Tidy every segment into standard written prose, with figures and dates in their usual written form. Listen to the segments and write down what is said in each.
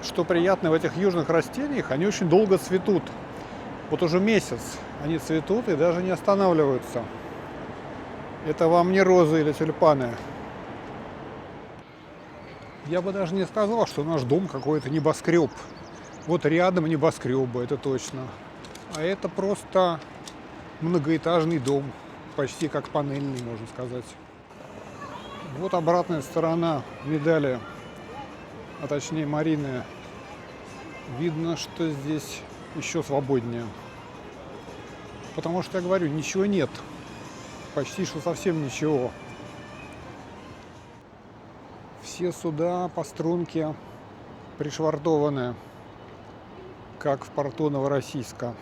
Что приятно в этих южных растениях, они очень долго цветут. Вот уже месяц они цветут и даже не останавливаются. Это вам не розы или тюльпаны. Я бы даже не сказал, что наш дом какой-то небоскреб. Вот рядом небоскребы, это точно. А это просто многоэтажный дом, почти как панельный, можно сказать. Вот обратная сторона медали, а точнее Марины. Видно, что здесь еще свободнее. Потому что, я говорю, ничего нет. Почти что совсем ничего. Все суда по струнке пришвартованы, как в порту Новороссийска.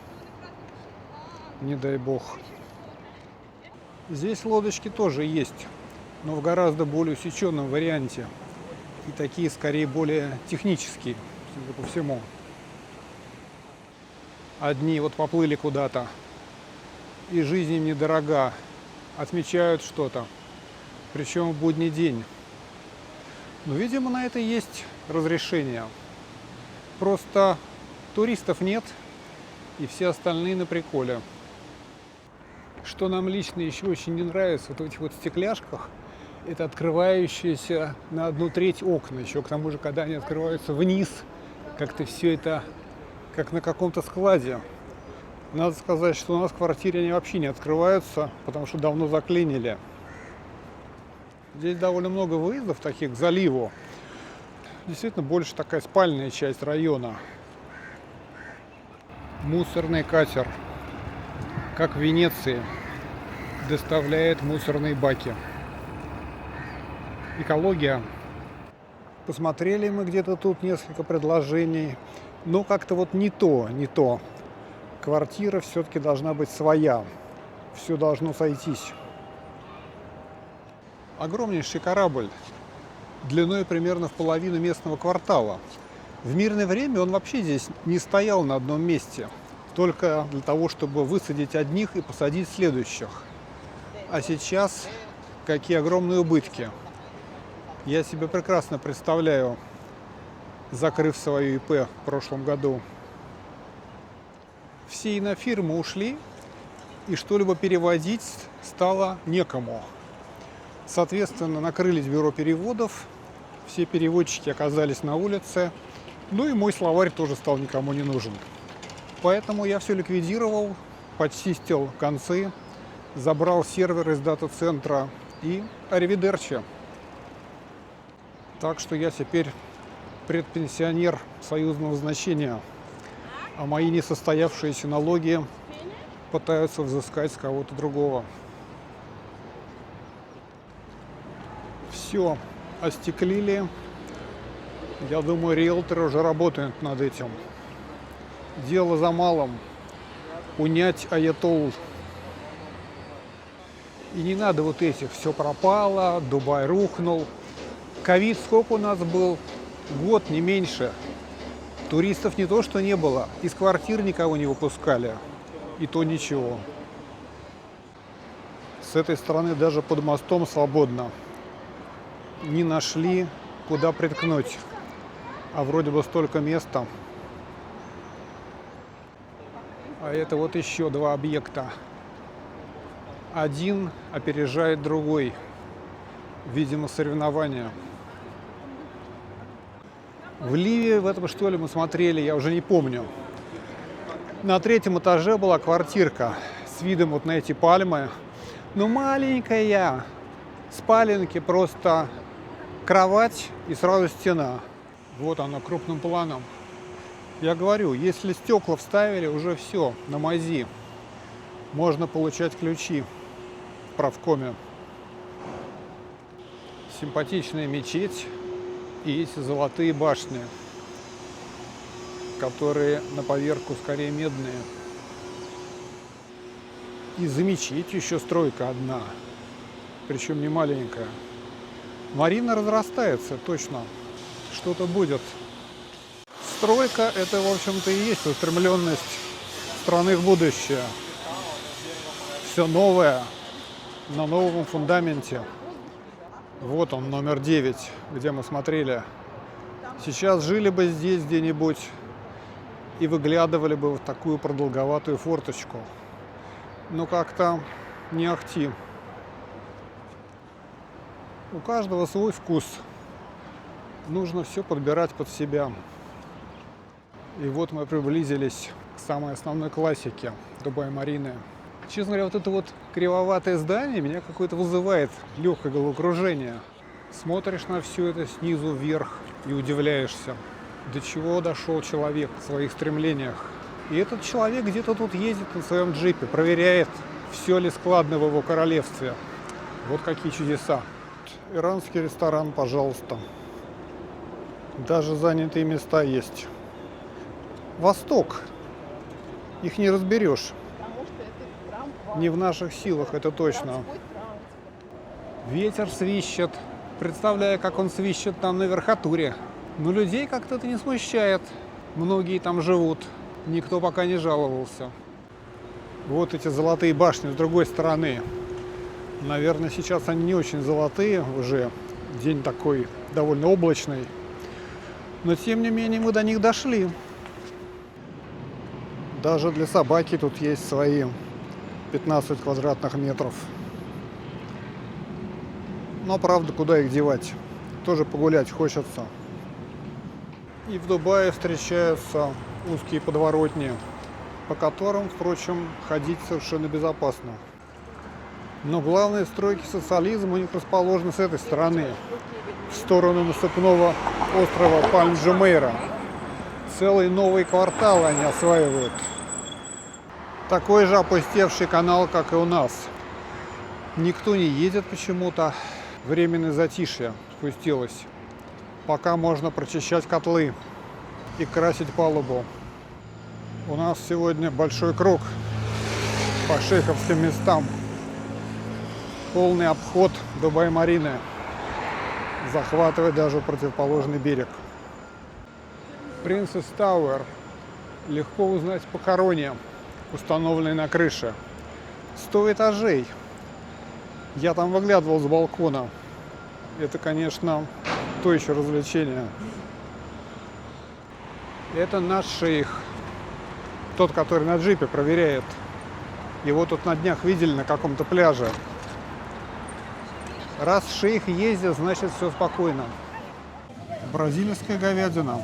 Не дай бог. Здесь лодочки тоже есть, но в гораздо более усеченном варианте. И такие, скорее, более технические, судя по всему. Одни вот поплыли куда-то, и жизнь им недорога, отмечают что-то, причем в будний день. Но, видимо, на это есть разрешение. Просто туристов нет, и все остальные на приколе. Что нам лично еще очень не нравится вот в этих вот стекляшках, это открывающиеся на 1/3 окна. Еще к тому же, когда они открываются вниз, как-то все это как на каком-то складе. Надо сказать, что у нас в квартире они вообще не открываются, потому что давно заклинили. Здесь довольно много выездов таких к заливу. Действительно, больше такая спальная часть района. Мусорный катер, как в Венеции, доставляет мусорные баки. Экология. Посмотрели мы где-то тут несколько предложений, но как-то вот не то. Квартира все-таки должна быть своя. Все должно сойтись. Огромнейший корабль, длиной примерно в половину местного квартала. В мирное время он вообще здесь не стоял на одном месте, только для того, чтобы высадить одних и посадить следующих. А сейчас какие огромные убытки. Я себе прекрасно представляю, закрыв свою ИП в прошлом году. Все инофирмы ушли, и что-либо переводить стало некому. Соответственно, накрылись бюро переводов, все переводчики оказались на улице, ну и мой словарь тоже стал никому не нужен. Поэтому я все ликвидировал, подчистил концы, забрал сервер из дата-центра и аривидерчи. Так что я теперь предпенсионер союзного значения, а мои несостоявшиеся налоги пытаются взыскать с кого-то другого. Все остеклили. Я думаю, риэлторы уже работают над этим. Дело за малым. Унять аятолл. И не надо вот этих. Все пропало, Дубай рухнул. Ковид сколько у нас был? Год, не меньше. Туристов не то, что не было. Из квартир никого не выпускали. И то ничего. С этой стороны даже под мостом свободно. Не нашли, куда приткнуть. А вроде бы столько места. А это вот еще два объекта. Один опережает другой. Видимо, соревнования. В Ливии в этом, что ли, мы смотрели, я уже не помню. На 3-м этаже была квартирка с видом вот на эти пальмы. Но маленькая. Спаленки просто кровать и сразу стена. Вот она крупным планом. Я говорю, если стекла вставили, уже все, на мази. Можно получать ключи в правкоме. Симпатичная мечеть и эти золотые башни, которые на поверку скорее медные. И за мечетью еще стройка одна, причем не маленькая. Марина разрастается, точно. Что-то будет. Стройка – это, в общем-то, и есть устремленность страны в будущее. Все новое, на новом фундаменте. Вот он, номер 9, где мы смотрели. Сейчас жили бы здесь где-нибудь и выглядывали бы в такую продолговатую форточку. Но как-то не ахти. У каждого свой вкус. Нужно все подбирать под себя. И вот мы приблизились к самой основной классике Дубай-Марины. Честно говоря, вот это вот кривоватое здание меня какое-то вызывает легкое головокружение. Смотришь на все это снизу вверх и удивляешься, до чего дошел человек в своих стремлениях. И этот человек где-то тут ездит на своем джипе, проверяет, все ли складно в его королевстве. Вот какие чудеса. Иранский ресторан, пожалуйста. Даже занятые места есть. Восток. Их не разберешь. Не в наших силах, это точно. Ветер свищет. Представляю, как он свищет там на верхотуре. Но людей как-то это не смущает. Многие там живут. Никто пока не жаловался. Вот эти золотые башни с другой стороны. Наверное, сейчас они не очень золотые уже. День такой довольно облачный. Но тем не менее мы до них дошли. Даже для собаки тут есть свои 15 квадратных метров. Но правда, куда их девать? Тоже погулять хочется. И в Дубае встречаются узкие подворотни, по которым, впрочем, ходить совершенно безопасно. Но главные стройки социализма у них расположены с этой стороны, в сторону насыпного острова Пальм-Джумейра. Целый новый квартал они осваивают. Такой же опустевший канал, как и у нас. Никто не едет почему-то. Временное затишье спустилось. Пока можно прочищать котлы и красить палубу. У нас сегодня большой круг по шейховским местам. Полный обход Дубай-Марины. Захватывает даже противоположный берег. Princess Tower легко узнать по короне, установленной на крыше. 100 этажей. Я там выглядывал с балкона. Это, конечно, то еще развлечение. Это наш шейх. Тот, который на джипе проверяет. Его тут на днях видели на каком-то пляже. Раз шейх ездит, значит все спокойно. Бразильская говядина.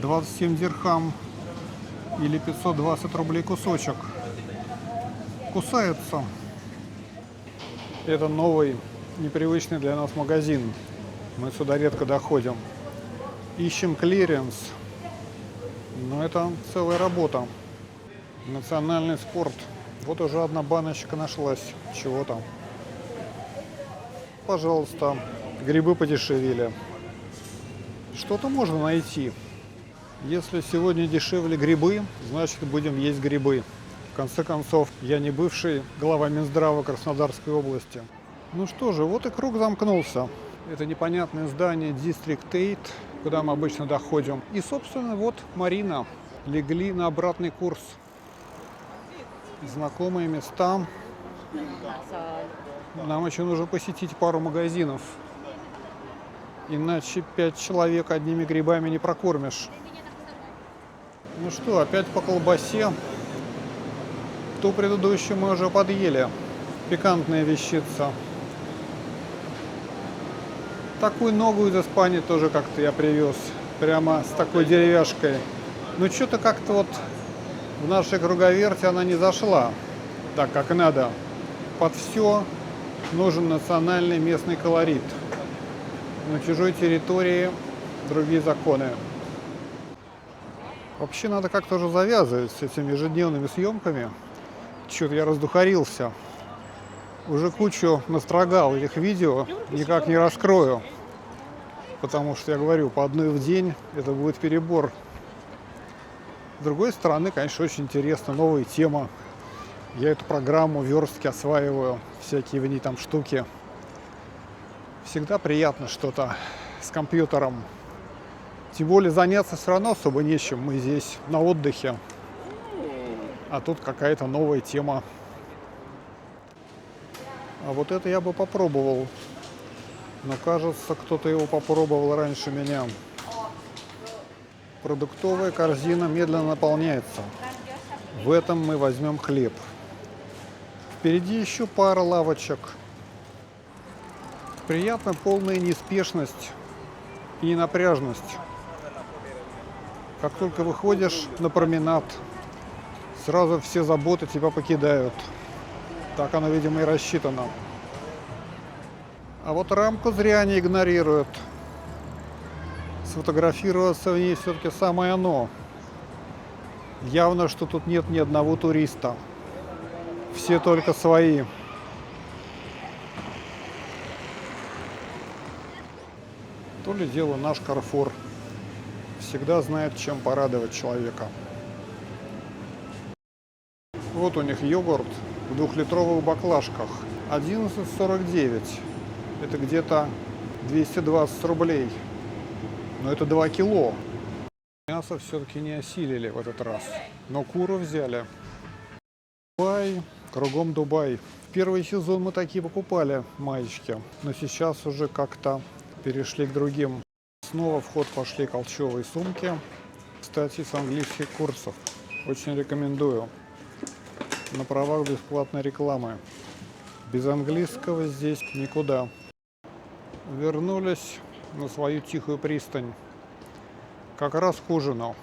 27 дирхам или 520 рублей кусочек. Кусается. Это новый, непривычный для нас магазин. Мы сюда редко доходим. Ищем клиренс. Но это целая работа. Национальный спорт. Вот уже одна баночка нашлась. Чего там? Пожалуйста, грибы подешевели. Что-то можно найти. Если сегодня дешевле грибы, значит будем есть грибы. В конце концов, я не бывший глава Минздрава Краснодарской области. Ну что же, вот и круг замкнулся. Это непонятное здание District 8, куда мы обычно доходим. И, собственно, вот Марина. Легли на обратный курс. Знакомые места. Нам еще нужно посетить пару магазинов. Иначе 5 человек одними грибами не прокормишь. Ну что, опять по колбасе. Ту предыдущую мы уже подъели. Пикантная вещица. Такую ногу из Испании тоже как-то я привез. Прямо с такой деревяшкой. Но что-то как-то вот в нашей круговерти она не зашла так, как надо. Под все нужен национальный местный колорит. На чужой территории другие законы. Вообще надо как-то уже завязывать с этими ежедневными съемками. Что-то я раздухарился. Уже кучу настрогал этих видео, никак не раскрою. Потому что, я говорю, по одной в день это будет перебор. С другой стороны, конечно, очень интересно, новая тема. Я эту программу верстки осваиваю, всякие в ней там штуки. Всегда приятно что-то с компьютером. Тем более заняться все равно особо нечем. Мы здесь на отдыхе. А тут какая-то новая тема. А вот это я бы попробовал. Но кажется, кто-то его попробовал раньше меня. Продуктовая корзина медленно наполняется. В этом мы возьмем хлеб. Впереди еще пара лавочек. Приятна полная неспешность и ненапряжность. Как только выходишь на променад, сразу все заботы тебя покидают. Так оно, видимо, и рассчитано. А вот рамку зря они игнорируют. Сфотографироваться в ней все-таки самое оно. Явно, что тут нет ни одного туриста. Все только свои. То ли дело наш Карфур. Всегда знает, чем порадовать человека. Вот у них йогурт в 2-литровых баклажках. 11,49. Это где-то 220 рублей. Но это 2 кило. Мясо все-таки не осилили в этот раз. Но куру взяли. Дубай, кругом Дубай. В первый сезон мы такие покупали маечки. Но сейчас уже как-то перешли к другим. Снова в ход пошли холщовые сумки. Кстати, с английских курсов. Очень рекомендую. На правах бесплатной рекламы. Без английского здесь никуда. Вернулись на свою тихую пристань. Как раз к ужину.